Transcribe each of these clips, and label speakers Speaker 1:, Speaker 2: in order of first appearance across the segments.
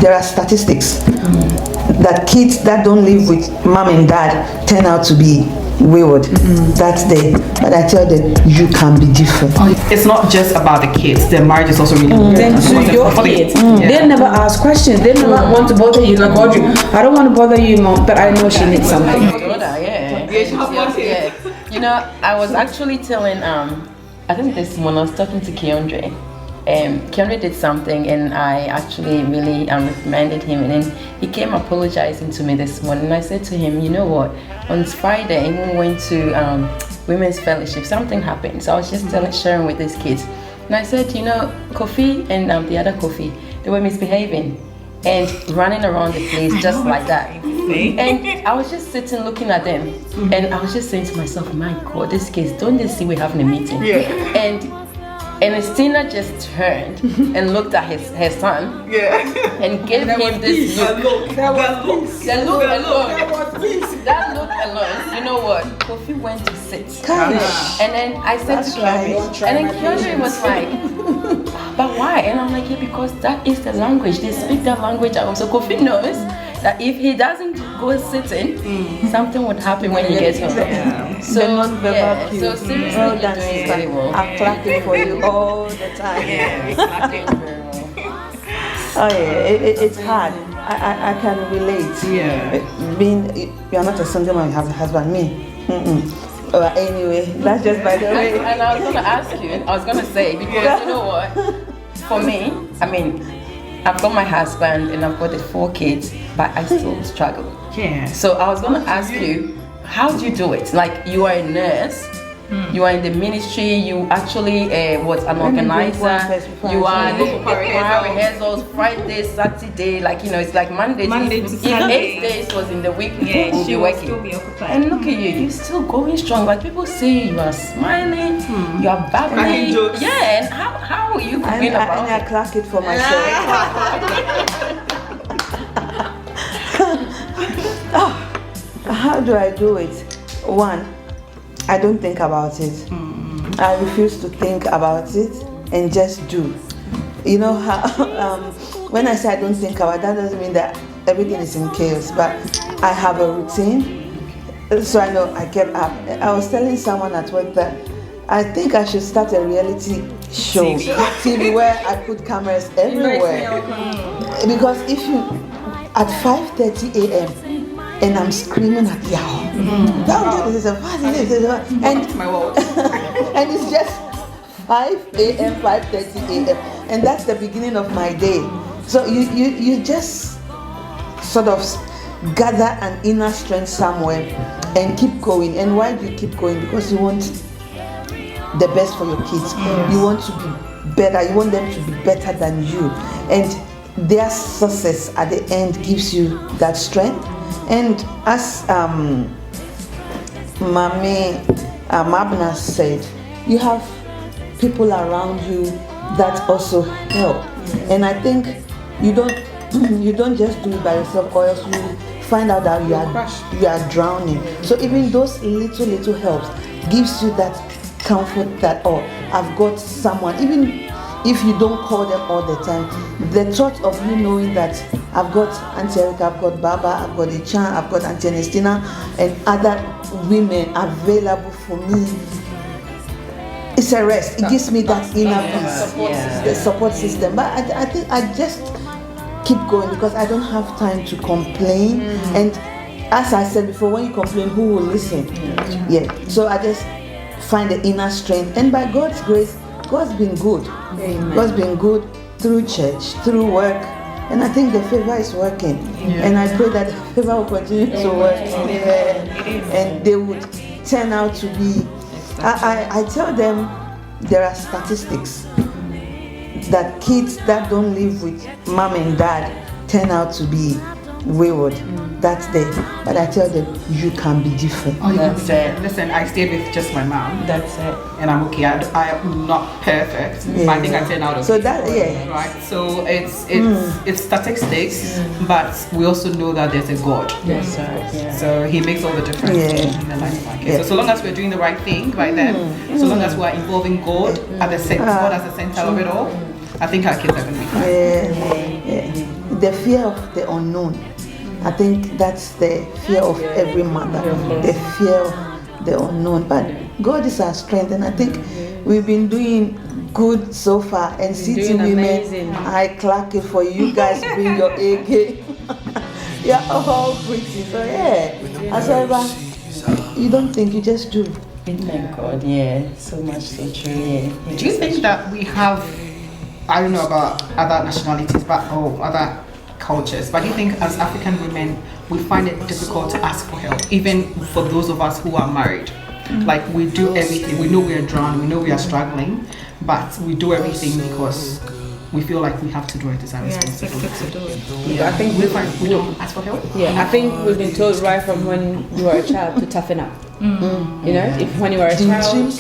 Speaker 1: there are statistics that kids that don't live with mom and dad turn out to be wayward. That's there. But I tell them, you can be different.
Speaker 2: It's not just about the kids. Their marriage is also really important.
Speaker 3: Then to your kids, they never ask questions. They never want to bother you. Like Audrey, I don't want to bother you, mom, but I know she needs something.
Speaker 4: Yeah. You know, I was actually telling I think this morning I was talking to Keandre. Keandre did something and I actually really reprimanded him, and then he came apologizing to me this morning, and I said to him, you know what, on Friday we went to women's fellowship, something happened, so I was just sharing with these kids, and I said, you know, Kofi and the other Kofi, they were misbehaving and running around the place just like that. And I was just sitting looking at them, and I was just saying to myself, my God, these kids, don't they see we're having a meeting? And Estina just turned and looked at her son and gave him this look. That look alone, you know what? Kofi went to sit. And then I said to Keandre, and then Keandre was like, but why? And I'm like, yeah, because that is the language. They speak that language. So Kofi knows that if he doesn't go sitting, something would happen when he gets home. So seriously,
Speaker 1: Well done, sister.
Speaker 4: very well.
Speaker 1: I'm clapping for you all the time.
Speaker 4: Clapping very well.
Speaker 1: Oh yeah, it's hard. I can relate. Being you're not a single man, you have a husband. Me. Anyway, that's just by the way.
Speaker 4: And I was gonna say, because you know what? For me, I mean, I've got my husband and I've got the 4 kids, but I still struggle. So I was gonna ask you, how do you do it? Like, you are a nurse, you are in the ministry, you actually an organizer, you are the choir rehearsals, Friday, Saturday, like, you know, it's like Monday to Sunday. If 8 days was in the week, she will still be occupied. And look at you, you're still going strong. Like, people say you are smiling, you are babbling. Yeah, and how are you going about
Speaker 1: I clap it for myself. How do I do it? One, I don't think about it. I refuse to think about it and just do. You know how when I say I don't think about it, that doesn't mean that everything is in chaos, but I have a routine, so I know I get up. I was telling someone at work that I think I should start a reality show, TV where I put cameras everywhere. Because if you at 5:30 a.m. and I'm screaming at y'all, and it's just 5 a.m., 5:30 a.m., and that's the beginning of my day. So you just sort of gather an inner strength somewhere and keep going. And why do you keep going? Because you want the best for your kids. You want to be better. You want them to be better than you, and their success at the end gives you that strength. And as Mami Mabna said, you have people around you that also help. And I think you don't just do it by yourself, or else you find out that you are drowning. So even those little helps gives you that comfort that, oh, I've got someone. Even if you don't call them all the time, the thought of you knowing that I've got Auntie Erica, I've got Baba, I've got Ichan, I've got Auntie Ernestina, and other women available for me, it's a rest. It gives me that inner peace, the support system. But I think I just keep going because I don't have time to complain. And as I said before, when you complain, who will listen? So I just find the inner strength, and by God's grace, God's been good. Amen. God's been good through church, through work, and I think the favor is working. And I pray that the favor will continue to work, and they would turn out to be. I tell them there are statistics that kids that don't live with mom and dad turn out to be wayward. That's there. But I tell them, you can be different.
Speaker 2: That's it. Listen, I stayed with just my mom.
Speaker 4: That's it.
Speaker 2: And I'm okay. I am not perfect, but I think I turn out okay.
Speaker 1: So that,
Speaker 2: right. So it's statistics, but we also know that there's a God.
Speaker 4: Yes, sir.
Speaker 2: So He makes all the difference in the life of our kids. So long as we're doing the right thing right then, so long as we're involving God at the center, God as the center of it all, I think our kids are going to be fine.
Speaker 1: the fear of the unknown. I think that's the fear of every mother, the fear of the unknown. But God is our strength, and I think we've been doing good so far. And City Women,
Speaker 3: amazing.
Speaker 1: I clap it for you. You guys bring your A game. You're all pretty. So yeah, as ever, you don't think, you just do.
Speaker 4: Thank God, yeah, so much so true. Yeah.
Speaker 2: Do you think that we have, I don't know about other nationalities, but other cultures, but do you think as African women we find it difficult to ask for help, even for those of us who are married? Like, we do everything, we know we are drowning, we know we are struggling, but we do everything because we feel like we have to do it as our responsibility.
Speaker 3: I think
Speaker 2: We don't ask for help.
Speaker 3: Yeah, I think we've been told right from when you were a child to toughen up. You know, if when you were a child,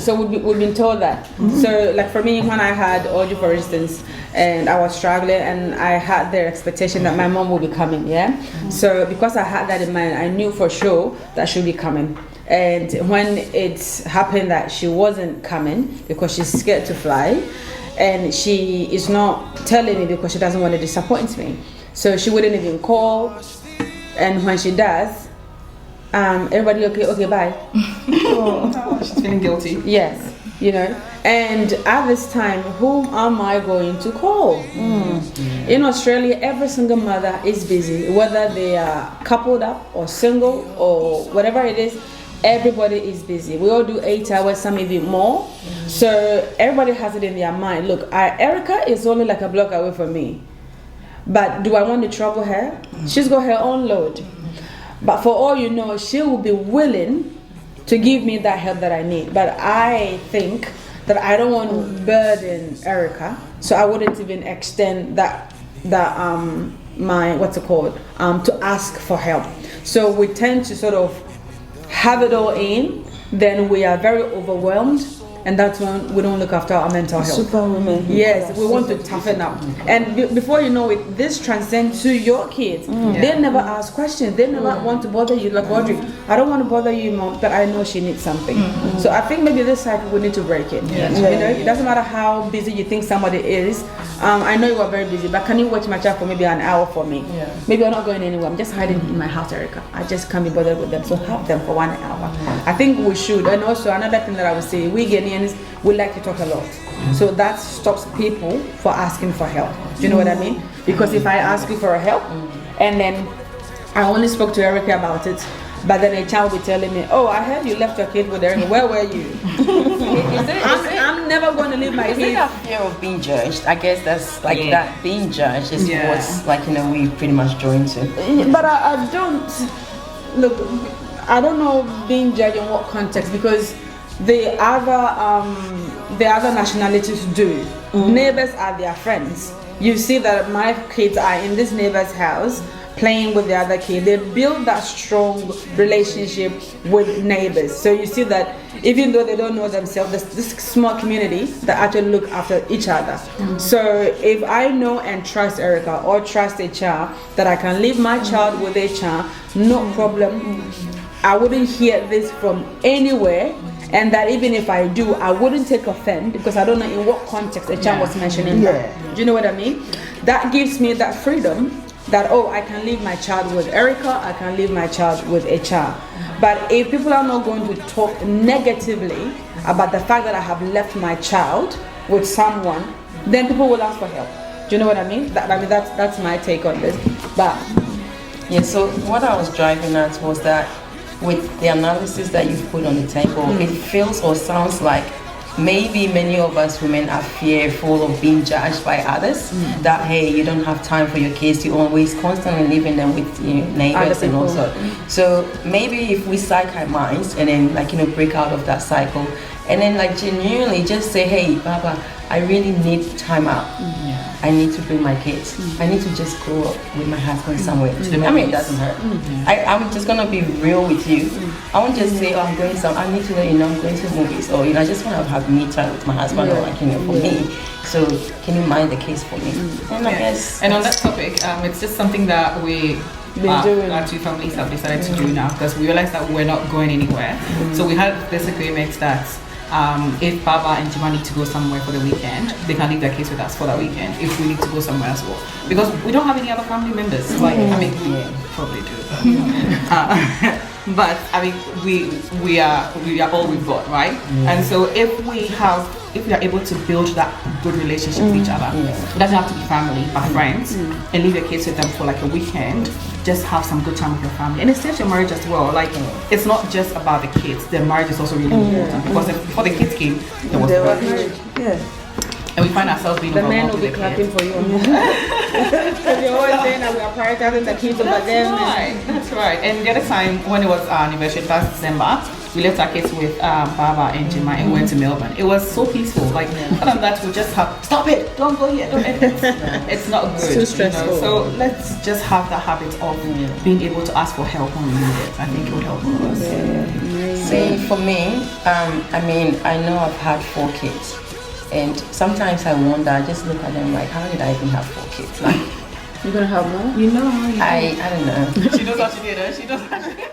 Speaker 3: so we've been told that. So like for me, when I had Audrey, for instance, and I was struggling, and I had their expectation that my mom would be coming. So because I had that in mind, I knew for sure that she'll be coming. And when it happened that she wasn't coming because she's scared to fly, and she is not telling me because she doesn't want to disappoint me, so she wouldn't even call. And when she does, everybody okay, bye.
Speaker 2: She's feeling guilty.
Speaker 3: Yes, you know. And at this time, whom am I going to call? In Australia, every single mother is busy, whether they are coupled up or single or whatever it is. Everybody is busy. We all do 8 hours, some even more. So everybody has it in their mind. Look, Erica is only like a block away from me. But do I want to trouble her? She's got her own load. But for all you know, she will be willing to give me that help that I need. But I think that I don't want to burden Erica, so I wouldn't even extend my to ask for help. So we tend to sort of have it all in, then we are very overwhelmed, and that's when we don't look after our mental health.
Speaker 1: Superwoman.
Speaker 3: Yes, we want to toughen up. And before you know it, this transcends to your kids. They never ask questions. They never want to bother you. Like, Audrey, I don't want to bother you, Mom, but I know she needs something. So I think maybe this cycle we need to break it. You know, it doesn't matter how busy you think somebody is. I know you are very busy, but can you watch my child for maybe an hour for me? Maybe I'm not going anywhere. I'm just hiding in my house, Erica. I just can't be bothered with them. So have them for 1 hour. I think we should. And also another thing that I would say, we Ghanaians, we like to talk a lot. So that stops people for asking for help. Do you know what I mean? Because if I ask you for help, and then I only spoke to Erica about it, but then a child will be telling me, oh, I heard you left your kid with Erica. Where were you? I'm never going to leave my
Speaker 4: Is
Speaker 3: kid.
Speaker 4: it a fear of being judged? I guess that's like that. Being judged is what's like, you know, we pretty much join to.
Speaker 3: But I don't look. I don't know being judged in what context, because the other nationalities do. Neighbors are their friends. You see that my kids are in this neighbor's house playing with the other kid. They build that strong relationship with neighbors. So you see that even though they don't know themselves, there's this small community that actually look after each other. So if I know and trust Erica or trust a child, that I can leave my child with a child, no problem. I wouldn't hear this from anywhere. And that even if I do, I wouldn't take offense, because I don't know in what context a child was mentioning that. Do you know what I mean? That gives me that freedom that, oh, I can leave my child with Erica, I can leave my child with a child. But if people are not going to talk negatively about the fact that I have left my child with someone, then people will ask for help. Do you know what I mean? That's my take on this. But
Speaker 4: yeah, so what I was driving at was that with the analysis that you've put on the table, it feels or sounds like maybe many of us women are fearful of being judged by others. That, hey, you don't have time for your kids, you're always constantly leaving them with neighbors and also. So maybe if we psych our minds and then break out of that cycle, and then genuinely just say, hey, Baba, I really need time out. I need to bring my kids. I need to just go with my husband somewhere. I mean, it doesn't hurt. I'm just gonna be real with you. I won't just say, oh, I'm going I need to let you know I'm going to movies, or I just want to have me time with my husband, or for me. So can you mind the case for me? And I guess.
Speaker 2: And on that topic, it's just something that our two families have decided to do now, because we realized that we're not going anywhere. So we had this agreement that if Baba and Jima need to go somewhere for the weekend, they can leave their kids with us for the weekend if we need to go somewhere as well. Because we don't have any other family members. Like, I mean, we probably do. But I mean, we are all we've got, right? And so if we are able to build that good relationship with each other, it doesn't have to be family, but friends, and leave your kids with them for like a weekend. Just have some good time with your family, and it saves your marriage as well. Like, it's not just about the kids; the marriage is also really important, because before the kids came, there was marriage.
Speaker 1: Yeah.
Speaker 2: And we find ourselves being
Speaker 3: The men
Speaker 2: involved
Speaker 3: will be
Speaker 2: with the
Speaker 3: clapping
Speaker 2: kids.
Speaker 3: for you. Because you're always saying that we are prioritizing the kids over them.
Speaker 2: That's right. And the other time when it was our anniversary, last December, we left our kids with Baba and Jima and went to Melbourne. It was so peaceful. Like, other than that, we just have, stop it, don't go here, don't. It's not good.
Speaker 3: It's too stressful.
Speaker 2: So let's just have the habit of being able to ask for help when we need it. I think it would help all of us.
Speaker 4: See, for me, I mean, I know I've had 4 kids, and sometimes I wonder. I just look at them like, how did I even have 4 kids? Like,
Speaker 3: You're gonna have more?
Speaker 4: I don't know.
Speaker 2: She knows how she did it. She knows how she did it.